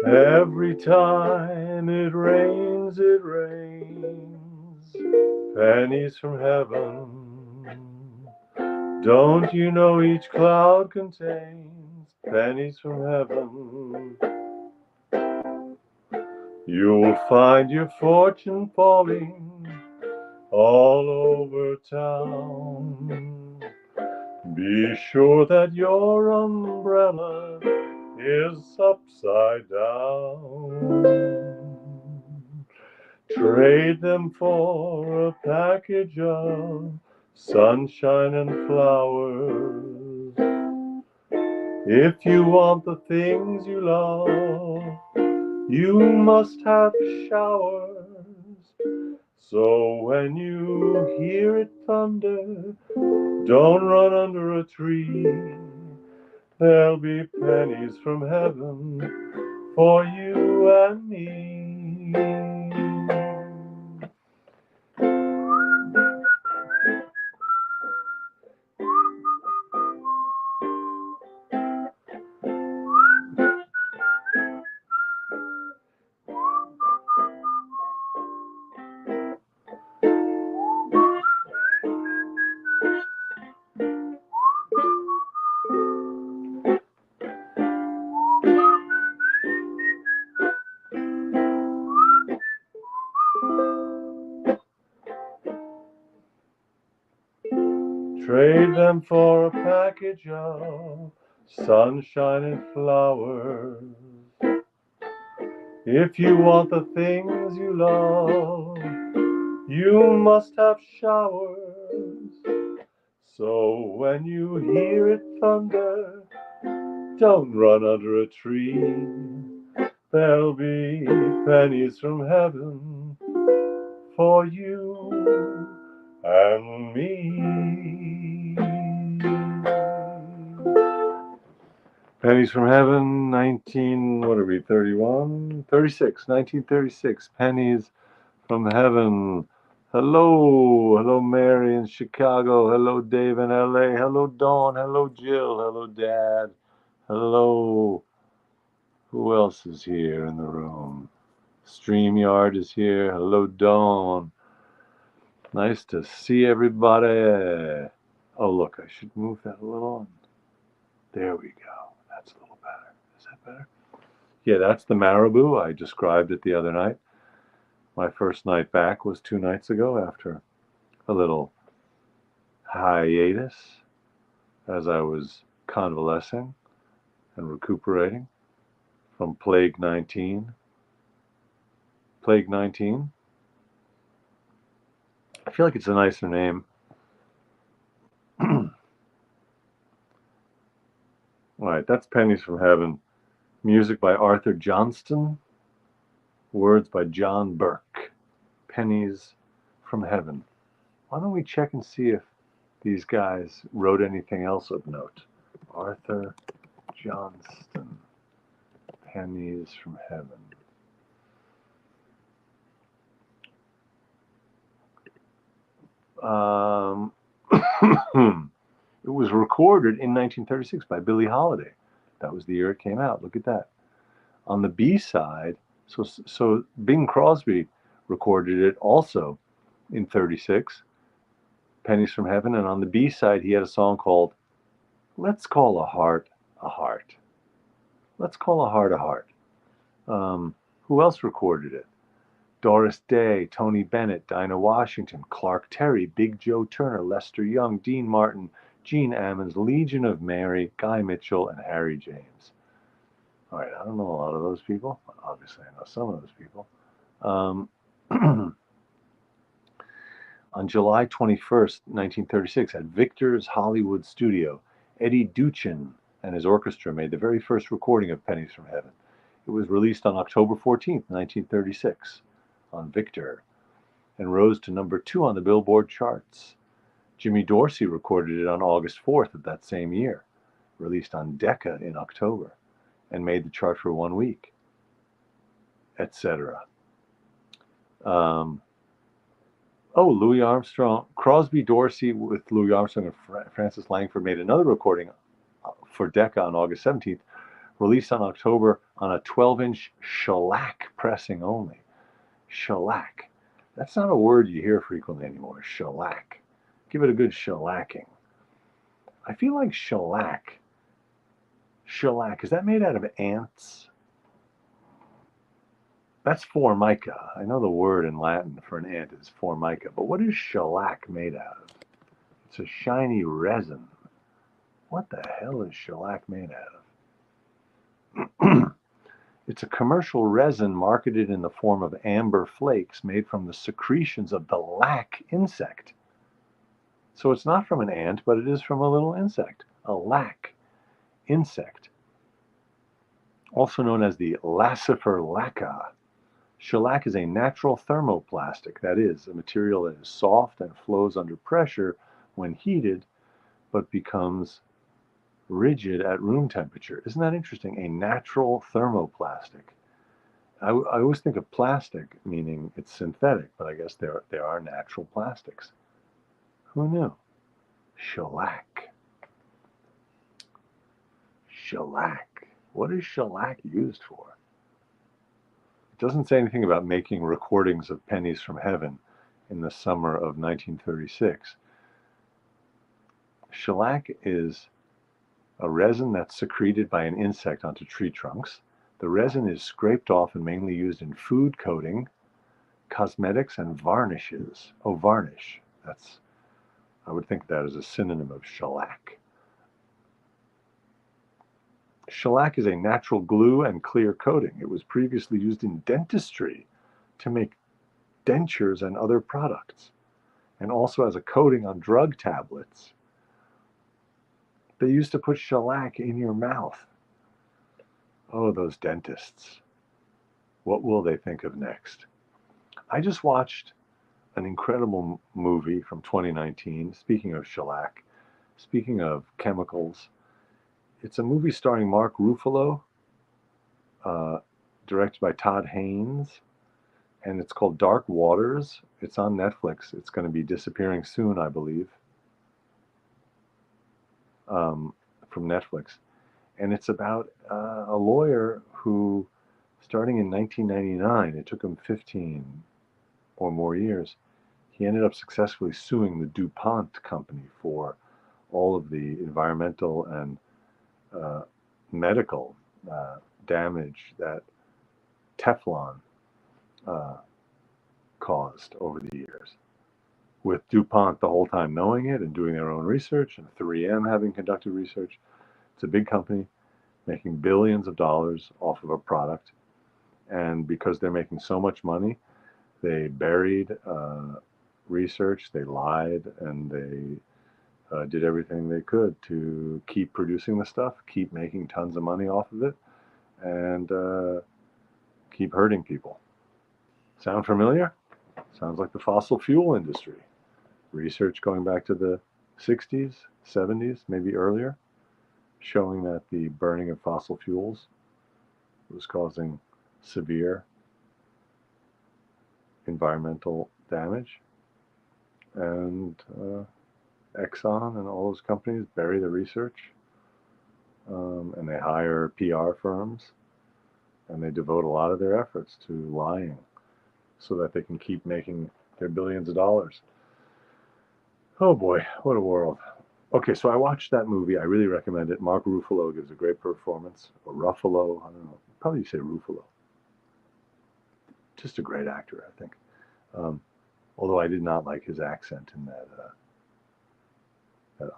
Every time it rains, pennies from heaven. Don't you know each cloud contains pennies from heaven? You'll find your fortune falling all over town. Be sure that your umbrella is upside down. Trade them for a package of sunshine and flowers. If you want the things you love, you must have showers. So when you hear it thunder, don't run under a tree. There'll be pennies from heaven for you and me. Trade them for a package of sunshine and flowers. If you want the things you love, you must have showers. So when you hear it thunder, don't run under a tree. There'll be pennies from heaven for you and me. Pennies from Heaven, 1936, Pennies from Heaven. Hello, Mary in Chicago. Hello, Dave in LA. Hello, Dawn. Hello, Jill. Hello, Dad. Hello. Who else is here in the room? StreamYard is here. Hello, Dawn. Nice to see everybody. Oh, look, I should move that a little. There we go. That's a little better. Is that better? Yeah, that's the Marabou. I described it the other night. My first night back was 2 nights ago after a little hiatus as I was convalescing and recuperating from Plague 19. Plague 19? I feel like it's a nicer name. All right, that's Pennies from Heaven. Music by Arthur Johnston. Words by John Burke. Pennies from Heaven. Why don't we check and see if these guys wrote anything else of note? Arthur Johnston. Pennies from Heaven. It was recorded in 1936 by Billie Holiday. That was the year it came out. Look at that. On the B side, so Bing Crosby recorded it also in 36, Pennies from Heaven, and on the B side he had a song called Let's Call a Heart a Heart. Let's Call a Heart a Heart. Who else recorded it? Doris Day, Tony Bennett, Dinah Washington, Clark Terry, Big Joe Turner, Lester Young, Dean Martin, Gene Ammons, Legion of Mary, Guy Mitchell, and Harry James. All right, I don't know a lot of those people. Obviously, I know some of those people. On July 21st, 1936, at Victor's Hollywood studio, Eddie Duchin and his orchestra made the very first recording of Pennies from Heaven. It was released on October 14th, 1936, on Victor, and rose to number 2 on the Billboard charts. Jimmy Dorsey recorded it on August 4th of that same year, released on Decca in October, and made the chart for 1 week, etc. Louis Armstrong, Crosby, Dorsey with Louis Armstrong and Francis Langford made another recording for Decca on August 17th, Released on October on a 12-inch shellac pressing only. Shellac. That's not a word you hear frequently anymore. Shellac. Give it a good shellacking. I feel like shellac. Shellac. Is that made out of ants? That's formica. I know the word in Latin for an ant is formica, but what is shellac made out of? It's a shiny resin. What the hell is shellac made out of? It's a commercial resin marketed in the form of amber flakes made from the secretions of the lac insect. So it's not from an ant, but it is from a little insect, a lac insect, also known as the Laccifer lacca. Shellac is a natural thermoplastic, that is, a material that is soft and flows under pressure when heated, but becomes rigid at room temperature. Isn't that interesting? A natural thermoplastic. I always think of plastic meaning it's synthetic, but I guess there are natural plastics. Who knew? Shellac. Shellac. What is shellac used for? It doesn't say anything about making recordings of Pennies from Heaven in the summer of 1936. Shellac is a resin that's secreted by an insect onto tree trunks. The resin is scraped off and mainly used in food coating, cosmetics, and varnishes. Oh, varnish. I would think that is a synonym of shellac. Shellac is a natural glue and clear coating. It was previously used in dentistry to make dentures and other products, and also as a coating on drug tablets. They used to put shellac in your mouth. Oh, those dentists. What will they think of next? I just watched an incredible movie from 2019, speaking of shellac, speaking of chemicals. It's a movie starring Mark Ruffalo, directed by Todd Haynes, and it's called Dark Waters. It's on Netflix. It's going to be disappearing soon, I believe, from Netflix. And it's about a lawyer who, starting in 1999, it took him 15 or more years, he ended up successfully suing the DuPont company for all of the environmental and medical damage that Teflon caused over the years. With DuPont the whole time knowing it and doing their own research, and 3M having conducted research. It's a big company making billions of dollars off of a product. And because they're making so much money, they buried research, they lied, and they did everything they could to keep producing the stuff, keep making tons of money off of it, and keep hurting people. Sound familiar? Sounds like the fossil fuel industry. Research going back to the 60s, 70s, maybe earlier, showing that the burning of fossil fuels was causing severe environmental damage. And Exxon and all those companies bury the research, and they hire PR firms, and they devote a lot of their efforts to lying so that they can keep making their billions of dollars. Oh boy, what a world. Okay, so I watched that movie. I really recommend it. Mark Ruffalo gives a great performance. Or Ruffalo, I don't know. Probably you say Ruffalo. Just a great actor, I think. Although I did not like his accent in that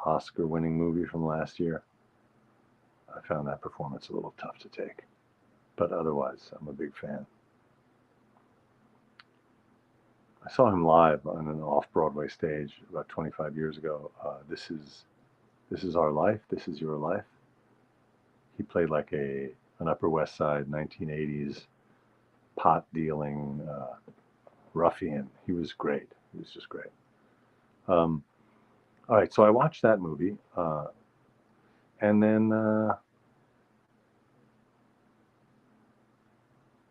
Oscar-winning movie from last year. I found that performance a little tough to take. But otherwise, I'm a big fan. I saw him live on an off-Broadway stage about 25 years ago. This is Our Life, This Is Your Life. He played like an Upper West Side 1980s pot-dealing ruffian. He was great. He was just great. All right, so I watched that movie, and then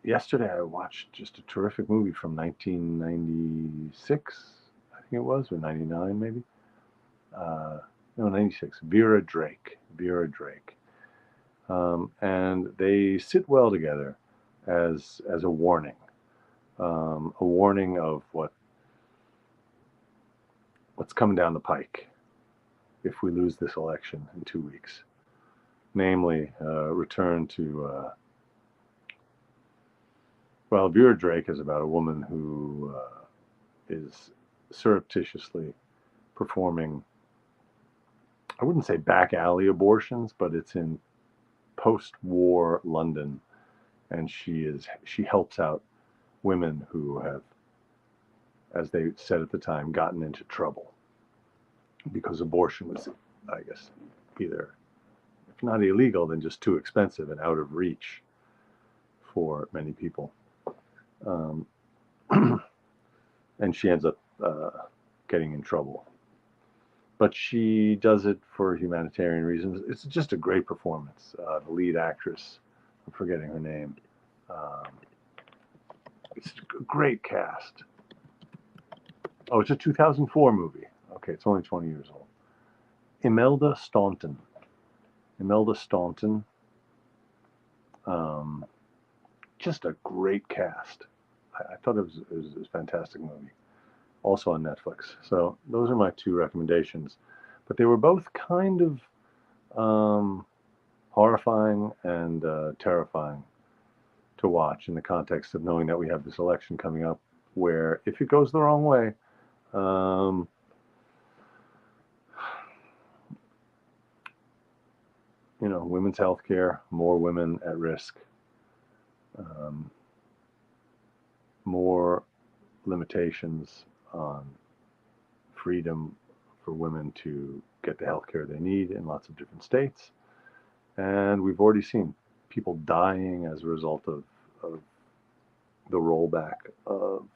yesterday I watched just a terrific movie from 1996, I think it was, or 99 maybe. No, 96. Vera Drake. and they sit well together as a warning of what's coming down the pike if we lose this election in 2 weeks, namely return to well, Vera Drake is about a woman who is surreptitiously performing, I wouldn't say back alley abortions, but it's in post-war London, and she helps out women who have, as they said at the time, gotten into trouble because abortion was, I guess, either, if not illegal, then just too expensive and out of reach for many people. And she ends up getting in trouble. But she does it for humanitarian reasons. It's just a great performance. The lead actress, I'm forgetting her name. It's a great cast. Oh, it's a 2004 movie. Okay, it's only 20 years old. Imelda Staunton. Just a great cast. I thought it was a fantastic movie. Also on Netflix. So those are my two recommendations. But they were both kind of horrifying and terrifying to watch in the context of knowing that we have this election coming up where if it goes the wrong way, women's health care, more women at risk, more limitations on freedom for women to get the health care they need in lots of different states. And we've already seen people dying as a result of the rollback of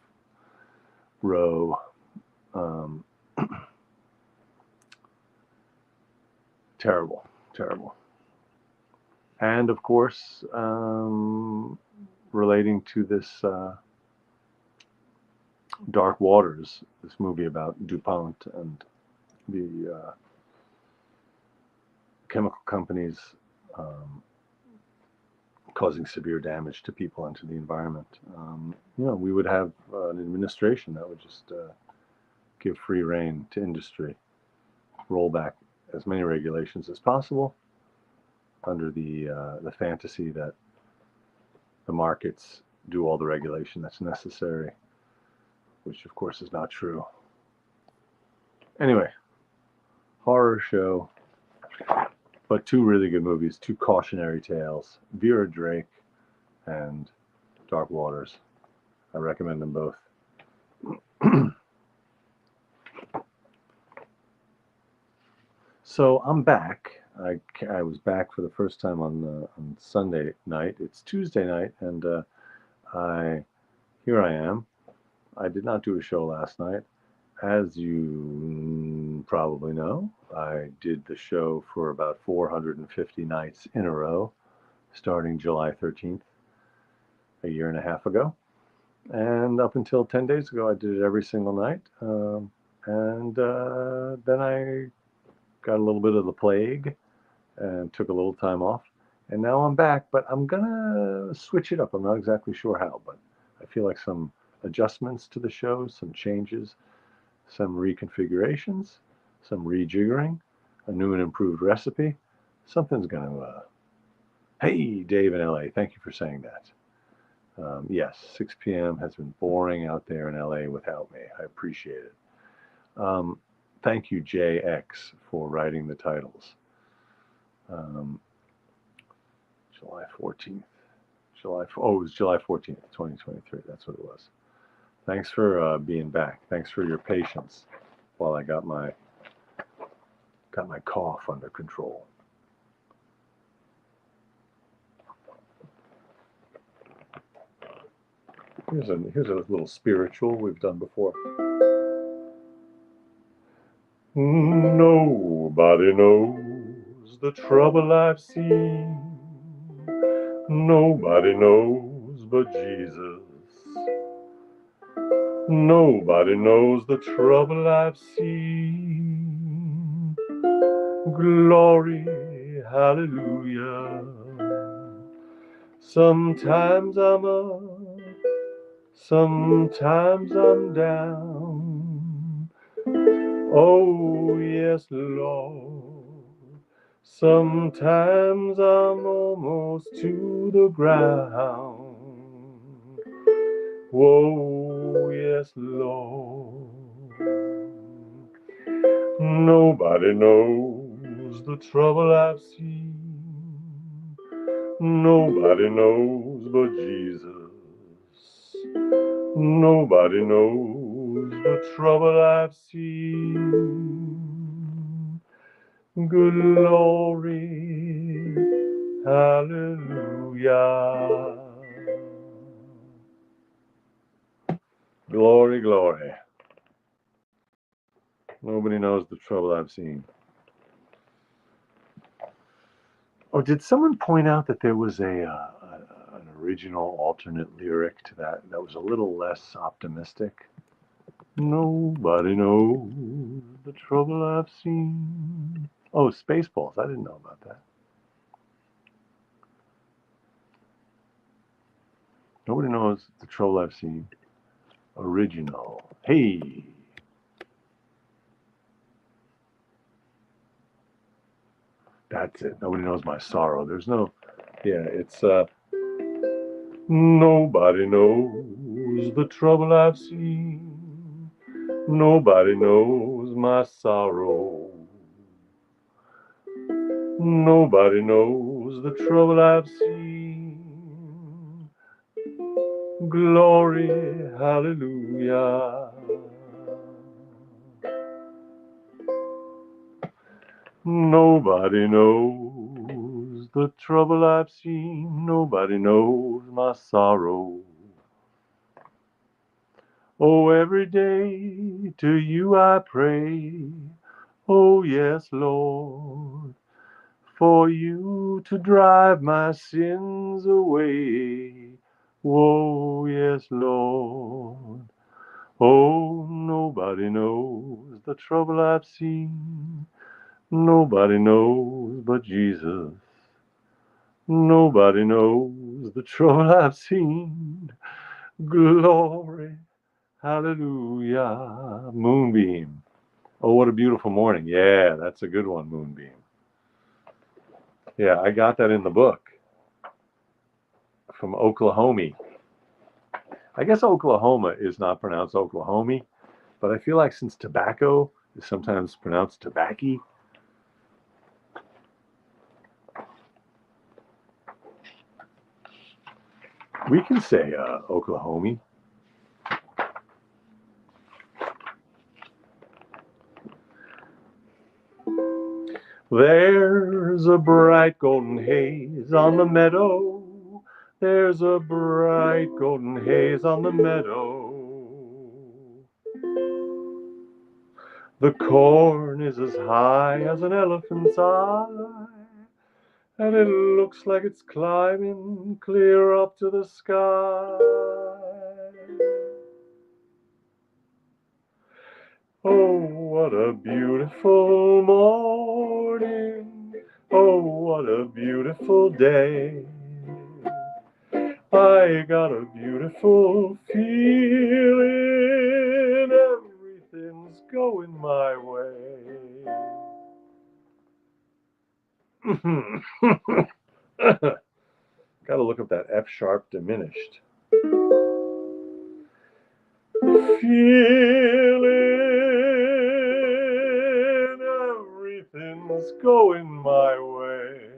Roe. Terrible. And of course, relating to this Dark Waters, this movie about DuPont and the chemical companies causing severe damage to people and to the environment. We would have an administration that would just give free rein to industry, roll back as many regulations as possible under the fantasy that the markets do all the regulation that's necessary, which of course is not true. Anyway, horror show, but two really good movies, two cautionary tales, Vera Drake and Dark Waters. I recommend them both. So I'm back. I was back for the first time on Sunday night. It's Tuesday night, and here I am. I did not do a show last night. As you probably know, I did the show for about 450 nights in a row, starting July 13th, a year and a half ago. And up until 10 days ago, I did it every single night. And then I got a little bit of the plague and took a little time off. And now I'm back, but I'm going to switch it up. I'm not exactly sure how, but I feel like some adjustments to the show, some changes, some reconfigurations, some rejiggering, a new and improved recipe. Something's going to... Hey, Dave in LA, thank you for saying that. Yes, 6 p.m. has been boring out there in LA without me. I appreciate it. Thank you, JX, for writing the titles. July 14th. It was July 14th, 2023. That's what it was. Thanks for being back. Thanks for your patience while I got my cough under control. Here's a little spiritual we've done before. Nobody knows the trouble I've seen. Nobody knows but Jesus. Nobody knows the trouble I've seen. Glory, hallelujah. Sometimes I'm up, sometimes I'm down. Oh, yes, Lord. Sometimes I'm almost to the ground. Whoa, yes, Lord. Nobody knows the trouble I've seen. Nobody knows but Jesus. Nobody knows the trouble I've seen. Glory, hallelujah. Glory, glory. Nobody knows the trouble I've seen. Oh, did someone point out that there was an original alternate lyric to that was a little less optimistic? Nobody knows the trouble I've seen. Oh, Spaceballs. I didn't know about that. Nobody knows the trouble I've seen. Original. Hey. That's it. Nobody knows my sorrow. There's no, yeah, it's, nobody knows the trouble I've seen. Nobody knows my sorrow. Nobody knows the trouble I've seen. Glory, hallelujah. Nobody knows the trouble I've seen. Nobody knows my sorrow. Oh, every day to you I pray. Oh, yes, Lord, for you to drive my sins away. Oh, yes, Lord. Oh, nobody knows the trouble I've seen. Nobody knows but Jesus. Nobody knows the trouble I've seen. Glory, hallelujah. Moonbeam. Oh, what a beautiful morning. Yeah, that's a good one, Moonbeam. Yeah, I got that in the book from Oklahoma. I guess Oklahoma is not pronounced Oklahoma, but I feel like since tobacco is sometimes pronounced tobacco, we can say Oklahoma. There's a bright golden haze on the meadow. There's a bright golden haze on the meadow. The corn is as high as an elephant's eye, and it looks like it's climbing clear up to the sky. Oh, what a beautiful morning. Oh, what a beautiful day. I got a beautiful feeling. Everything's going my way. Gotta look up that F sharp diminished. Feeling everything's going my way.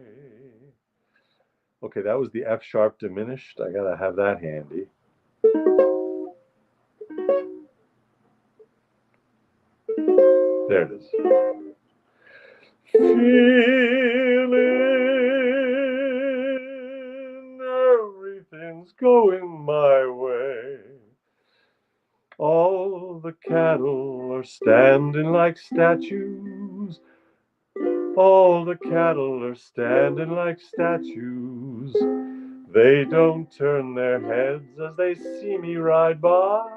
Okay, that was the F sharp diminished. I gotta have that handy. There it is. Feeling everything's going my way. All the cattle are standing like statues. All the cattle are standing like statues. They don't turn their heads as they see me ride by.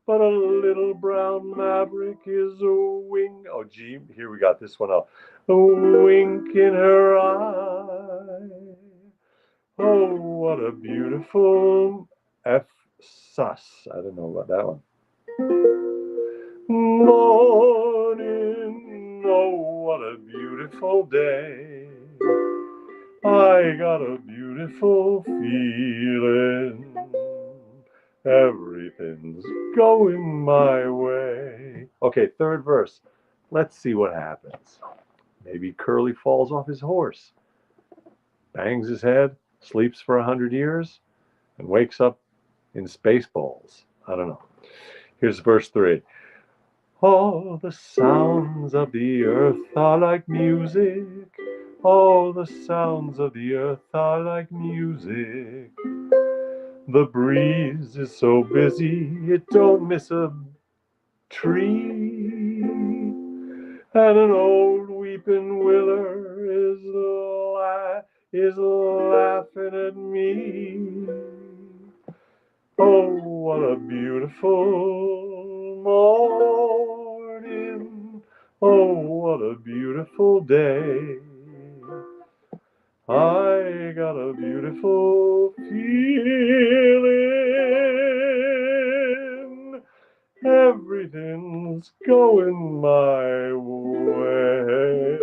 But a little brown maverick is a wink. Oh, gee, here we got this one up. A wink in her eye. Oh, what a beautiful F sus. I don't know about that one. Morning, oh, what a beautiful day. I got a beautiful feeling. Everything's going my way. Okay, third verse. Let's see what happens. Maybe Curly falls off his horse, bangs his head, sleeps for 100 years, and wakes up in Spaceballs. I don't know. Here's verse 3. All the sounds of the earth are like music. All the sounds of the earth are like music. The breeze is so busy, it don't miss a tree. And an old weeping willow is laughing at me. Oh, what a beautiful morning. Oh, what a beautiful day. I got a beautiful feeling. Everything's going my way.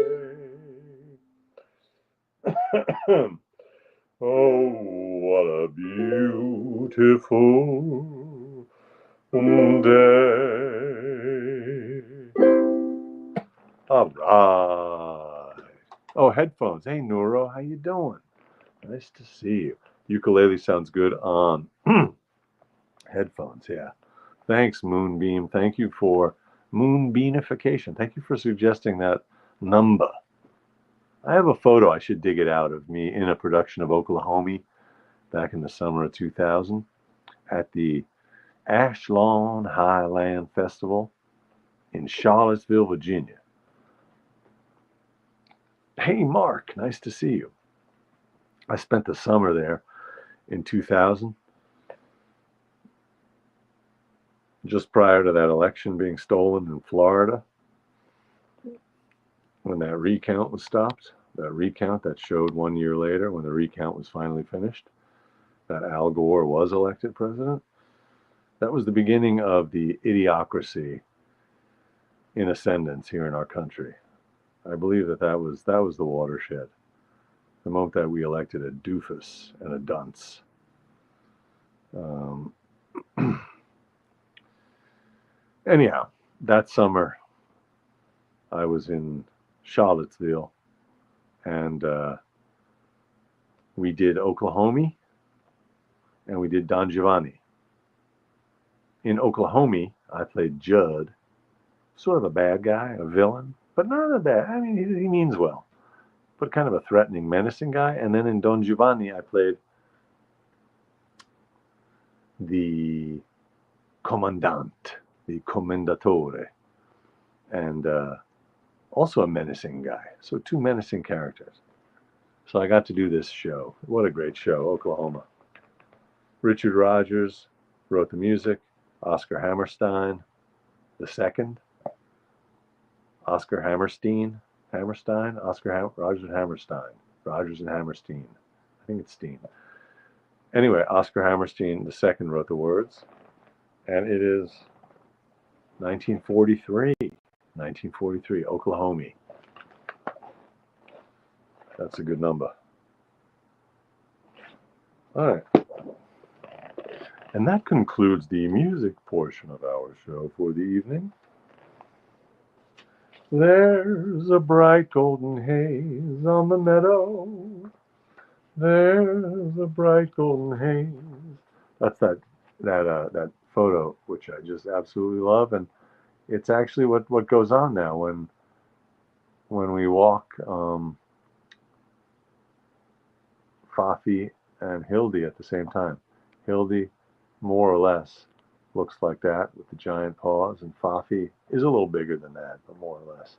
Oh, what a beautiful day. All right. Oh, headphones. Hey, Nuro, how you doing? Nice to see you. Ukulele sounds good on headphones, yeah. Thanks, Moonbeam. Thank you for Moonbeamification. Thank you for suggesting that number. I have a photo, I should dig it out, of me in a production of Oklahoma back in the summer of 2000 at the Ashlawn Highland Festival in Charlottesville, Virginia. Hey, Mark, nice to see you. I spent the summer there in 2000, just prior to that election being stolen in Florida, when that recount was stopped. That recount that showed 1 year later, when the recount was finally finished, that Al Gore was elected president. That was the beginning of the idiocracy in ascendance here in our country. I believe that was the watershed. The moment that we elected a doofus and a dunce. Anyhow, that summer I was in Charlottesville, and we did Oklahoma and we did Don Giovanni. In Oklahoma, I played Judd, sort of a bad guy, a villain, but not a bad. I mean, he means well, but kind of a threatening, menacing guy. And then in Don Giovanni, I played the commandant, the commendatore, and also a menacing guy. So two menacing characters. So I got to do this show. What a great show, Oklahoma. Richard Rodgers wrote the music. Oscar Hammerstein, the second. Oscar Hammerstein, Rogers and Hammerstein. Rogers and Hammerstein. I think it's Steen. Anyway, Oscar Hammerstein, the second, wrote the words. And it is 1943, Oklahoma. That's a good number. All right. And that concludes the music portion of our show for the evening. There's a bright golden haze on the meadow. There's a bright golden haze. That's that photo, which I just absolutely love, and it's actually what goes on now when we walk Fafi and Hildy at the same time. Hildy, more or less, looks like that with the giant paws, and Fafi is a little bigger than that, but more or less.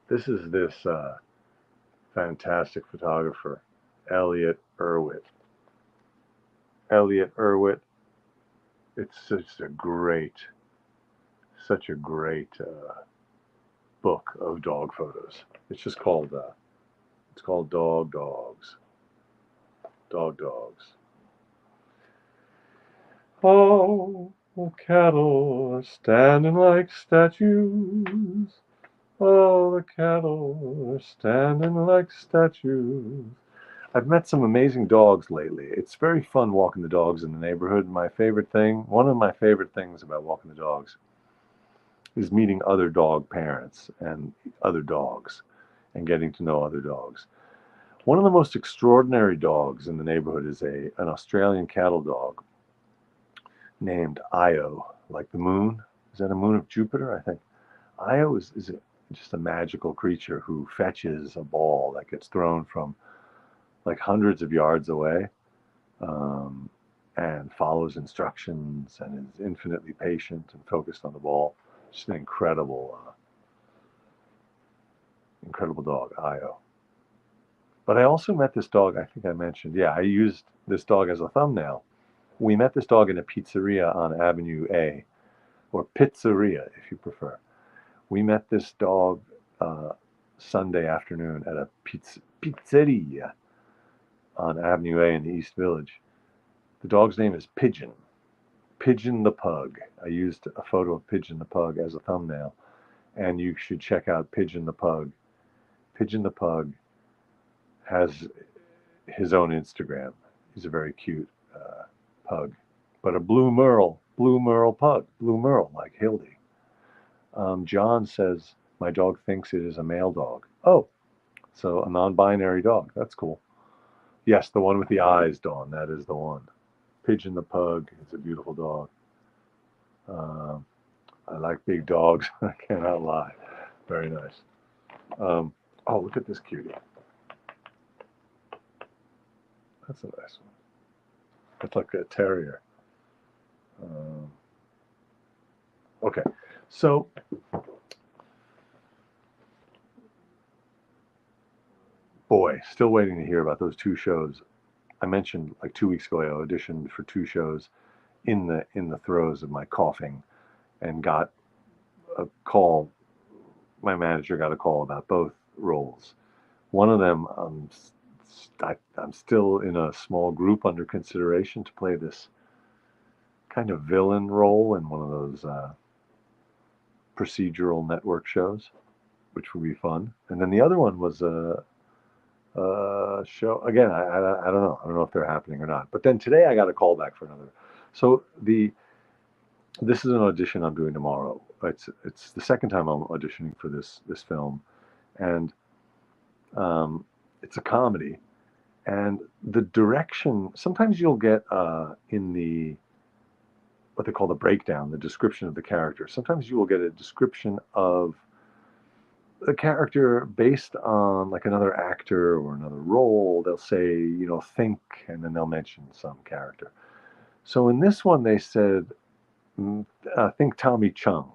This is this fantastic photographer, Elliot Erwitt. Elliot Erwitt. It's such a great book of dog photos. It's just called Dog Dogs. Dogs. Oh, the cattle are standing like statues. Oh, the cattle are standing like statues. I've met some amazing dogs lately. It's very fun walking the dogs in the neighborhood. One of my favorite things about walking the dogs is meeting other dog parents and other dogs and getting to know other dogs. One of the most extraordinary dogs in the neighborhood is an Australian cattle dog named Io, like the moon. Is that a moon of Jupiter? I think. Io is just a magical creature who fetches a ball that gets thrown from like hundreds of yards away, um, and follows instructions and is infinitely patient and focused on the ball. Just an incredible dog, Io. But I also met this dog, I think I mentioned, yeah, I used this dog as a thumbnail. We met this dog in a pizzeria on Avenue A, or pizzeria if you prefer. We met this dog Sunday afternoon at a pizzeria on Avenue A in the East Village. The dog's name is Pigeon. Pigeon the Pug. I used a photo of Pigeon the Pug as a thumbnail, and you should check out Pigeon the Pug. Pigeon the Pug has his own Instagram. He's a very cute pug, but a blue merle pug, blue merle like Hildy. John says my dog thinks it is a male dog. Oh, so a non-binary dog. That's cool. Yes, the one with the eyes, Dawn. That is the one. Pigeon the Pug is a beautiful dog. I like big dogs. I cannot lie. Very nice. Oh, look at this cutie. That's a nice one. It's like a terrier. Okay, so boy, still waiting to hear about those two shows. I mentioned like 2 weeks ago I auditioned for two shows in the throes of my coughing, and got a call. My manager got a call about both roles. One of them, I'm still in a small group under consideration to play this kind of villain role in one of those procedural network shows, which would be fun. And then the other one was a show. Again, I don't know. I don't know if they're happening or not. But then today I got a call back for another. So this is an audition I'm doing tomorrow. It's the second time I'm auditioning for this film, and it's a comedy. And the direction, sometimes you'll get in the what they call the breakdown, the description of the character. Sometimes you will get a description of the character based on like another actor or another role. They'll say, think, and then they'll mention some character. So in this one, they said, think Tommy Chung.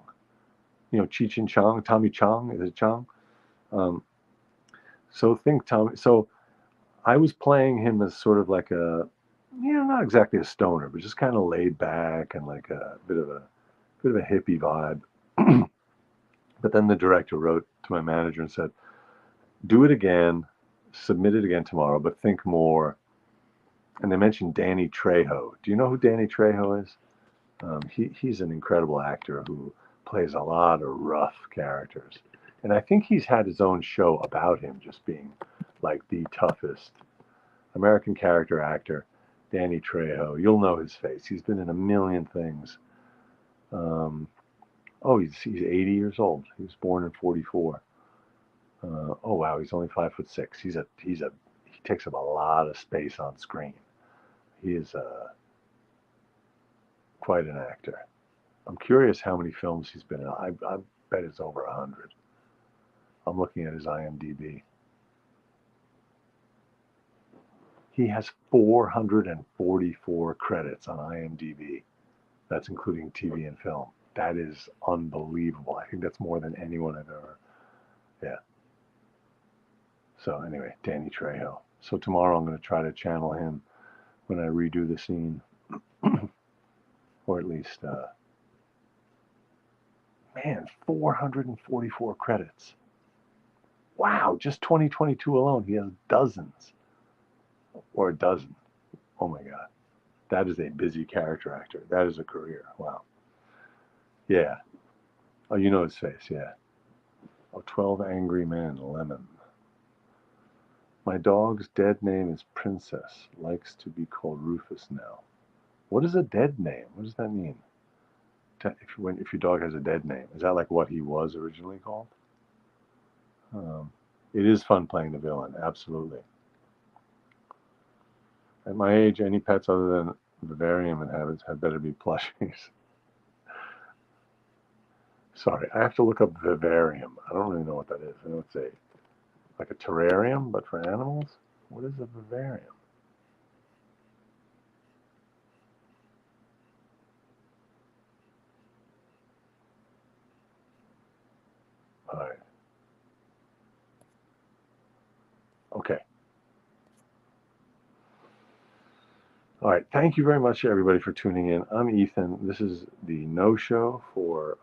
Cheech and Chong. Tommy Chong, is it Chong? So think Tommy. So I was playing him as sort of like not exactly a stoner, but just kind of laid back and like a bit of a hippie vibe. But then the director wrote to my manager and said, "Do it again, submit it again tomorrow, but think more." And they mentioned Danny Trejo. Do you know who Danny Trejo is? He's an incredible actor who plays a lot of rough characters. And I think he's had his own show about him just being like the toughest American character actor, Danny Trejo. You'll know his face. He's been in a million things. He's 80 years old. He was born in 44. Oh wow, he's only 5'6". He takes up a lot of space on screen. He is quite an actor. I'm curious how many films he's been in. I bet it's over 100. I'm looking at his IMDb. He has 444 credits on IMDb. That's including TV and film. That is unbelievable. I think that's more than anyone I've ever. Yeah. So anyway, Danny Trejo. So tomorrow I'm going to try to channel him when I redo the scene, or at least, 444 credits. Wow, just 2022 alone, he has dozens, or a dozen. Oh my God. That is a busy character actor. That is a career. Wow. Yeah. Oh, you know his face, yeah. Oh, 12 Angry Men, Lemon. My dog's dead name is Princess. Likes to be called Rufus now. What is a dead name? What does that mean? If your dog has a dead name, is that like what he was originally called? It is fun playing the villain, absolutely. At my age, any pets other than vivarium inhabitants had better be plushies. Sorry, I have to look up vivarium. I don't really know what that is. I know it's like a terrarium, but for animals. What is a vivarium? All right. Okay. All right. Thank you very much, everybody, for tuning in. I'm Ethan. This is the No Show for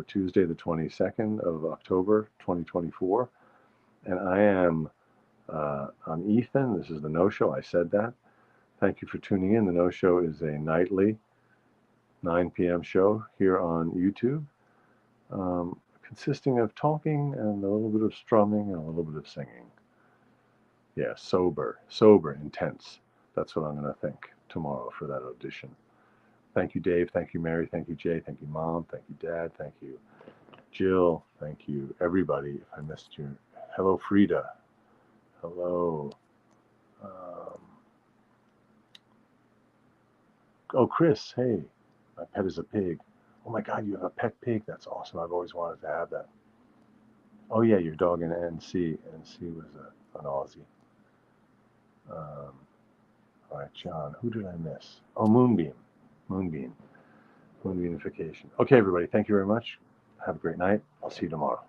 Tuesday, the 22nd of October, 2024, and I'm Ethan. This is the No Show. I said that. Thank you for tuning in. The No Show is a nightly 9 p.m. show here on YouTube, consisting of talking and a little bit of strumming and a little bit of singing. Yeah, sober, intense. That's what I'm going to think tomorrow for that audition. Thank you, Dave. Thank you, Mary. Thank you, Jay. Thank you, Mom. Thank you, Dad. Thank you, Jill. Thank you, everybody. If I missed you, hello, Frida. Hello. Um, oh, Chris. Hey, my pet is a pig. Oh my God, you have a pet pig. That's awesome. I've always wanted to have that. Oh yeah, your dog in NC. NC was an Aussie. All right, John. Who did I miss? Oh, Moonbeam. Moonbeam. Moonbeamification. Okay, everybody. Thank you very much. Have a great night. I'll see you tomorrow.